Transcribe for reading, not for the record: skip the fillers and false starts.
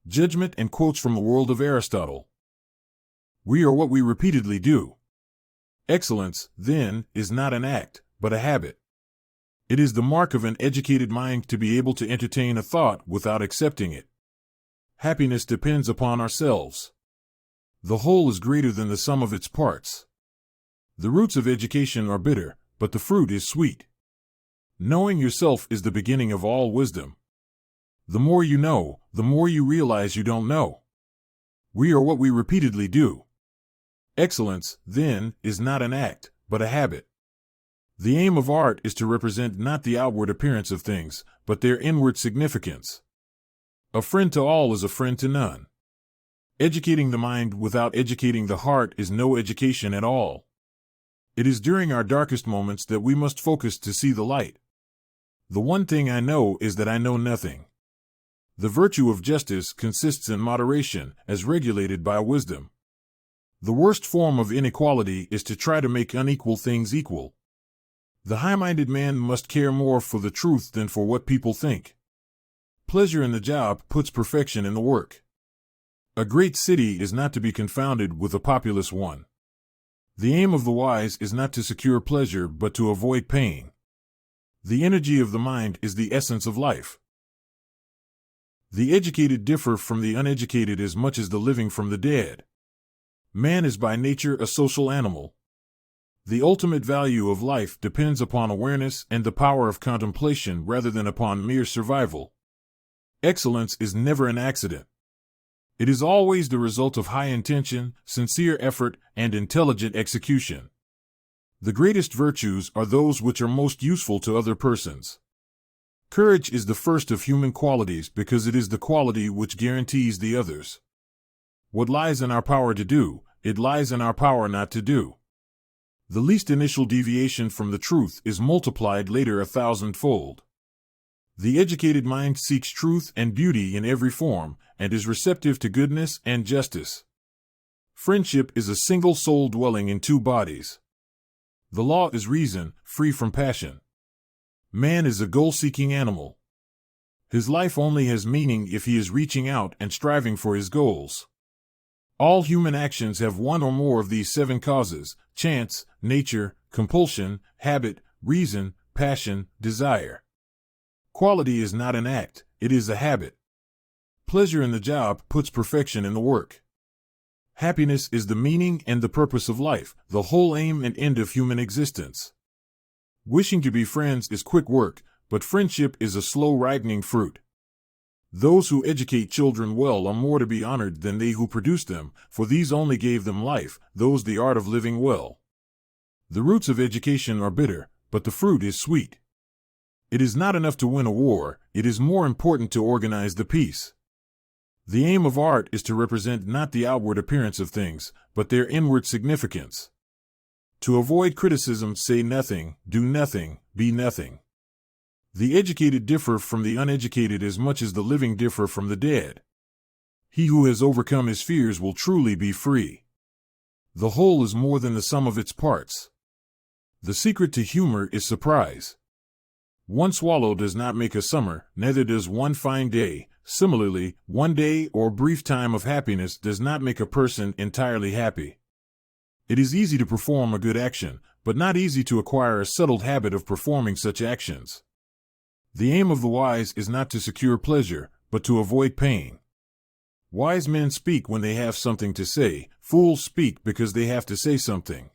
Judgment and quotes from the world of Aristotle. We are what we repeatedly do. Excellence, then, is not an act, but a habit. It is the mark of an educated mind to be able to entertain a thought without accepting it. Happiness depends upon ourselves. The whole is greater than the sum of its parts. The roots of education are bitter, but the fruit is sweet. Knowing yourself is the beginning of all wisdom. The more you know, the more you realize you don't know. We are what we repeatedly do. Excellence, then, is not an act, but a habit. The aim of art is to represent not the outward appearance of things, but their inward significance. A friend to all is a friend to none. Educating the mind without educating the heart is no education at all. It is during our darkest moments that we must focus to see the light. The one thing I know is that I know nothing. The virtue of justice consists in moderation, as regulated by wisdom. The worst form of inequality is to try to make unequal things equal. The high-minded man must care more for the truth than for what people think. Pleasure in the job puts perfection in the work. A great city is not to be confounded with a populous one. The aim of the wise is not to secure pleasure but to avoid pain. The energy of the mind is the essence of life. The educated differ from the uneducated as much as the living from the dead. Man is by nature a social animal. The ultimate value of life depends upon awareness and the power of contemplation rather than upon mere survival. Excellence is never an accident. It is always the result of high intention, sincere effort, and intelligent execution. The greatest virtues are those which are most useful to other persons. Courage is the first of human qualities because it is the quality which guarantees the others. What lies in our power to do, it lies in our power not to do. The least initial deviation from the truth is multiplied later 1,000-fold. The educated mind seeks truth and beauty in every form, and is receptive to goodness and justice. Friendship is a single soul dwelling in two bodies. The law is reason, free from passion. Man is a goal-seeking animal. His life only has meaning if he is reaching out and striving for his goals. All human actions have one or more of these 7 causes: chance, nature, compulsion, habit, reason, passion, desire. Quality is not an act, it is a habit. Pleasure in the job puts perfection in the work. Happiness is the meaning and the purpose of life, the whole aim and end of human existence. Wishing to be friends is quick work, but friendship is a slow ripening fruit. Those who educate children well are more to be honored than they who produce them, for these only gave them life, those the art of living well. The roots of education are bitter, but the fruit is sweet. It is not enough to win a war, it is more important to organize the peace. The aim of art is to represent not the outward appearance of things, but their inward significance. To avoid criticism, say nothing, do nothing, be nothing. The educated differ from the uneducated as much as the living differ from the dead. He who has overcome his fears will truly be free. The whole is more than the sum of its parts. The secret to humor is surprise. One swallow does not make a summer, neither does one fine day. Similarly, one day or brief time of happiness does not make a person entirely happy. It is easy to perform a good action, but not easy to acquire a settled habit of performing such actions. The aim of the wise is not to secure pleasure, but to avoid pain. Wise men speak when they have something to say, fools speak because they have to say something.